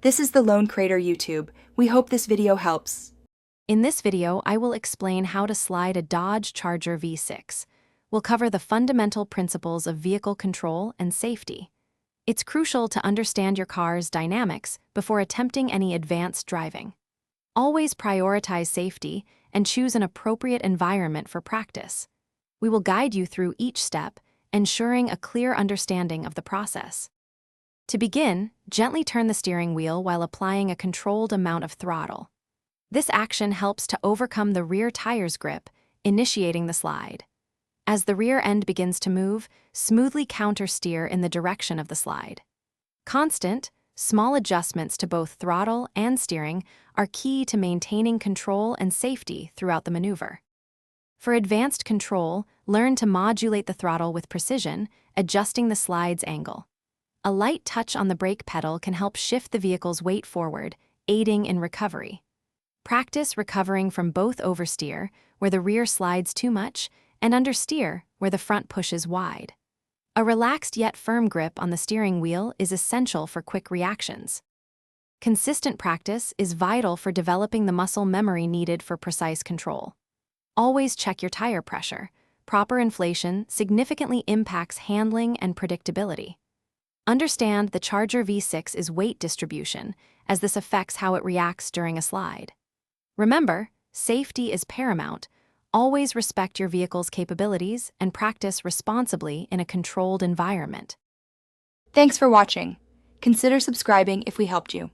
This is the Lone Crater YouTube. We hope this video helps. In this video, I will explain how to slide a Dodge Charger V6. We'll cover the fundamental principles of vehicle control and safety. It's crucial to understand your car's dynamics before attempting any advanced driving. Always prioritize safety and choose an appropriate environment for practice. We will guide you through each step, ensuring a clear understanding of the process. To begin, gently turn the steering wheel while applying a controlled amount of throttle. This action helps to overcome the rear tire's grip, initiating the slide. As the rear end begins to move, smoothly counter-steer in the direction of the slide. Constant, small adjustments to both throttle and steering are key to maintaining control and safety throughout the maneuver. For advanced control, learn to modulate the throttle with precision, adjusting the slide's angle. A light touch on the brake pedal can help shift the vehicle's weight forward, aiding in recovery. Practice recovering from both oversteer, where the rear slides too much, and understeer, where the front pushes wide. A relaxed yet firm grip on the steering wheel is essential for quick reactions. Consistent practice is vital for developing the muscle memory needed for precise control. Always check your tire pressure. Proper inflation significantly impacts handling and predictability. Understand the Charger V6 is weight distribution, as this affects how it reacts during a slide. Remember, safety is paramount. Always respect your vehicle's capabilities and practice responsibly in a controlled environment. Thanks for watching. Consider subscribing if we helped you.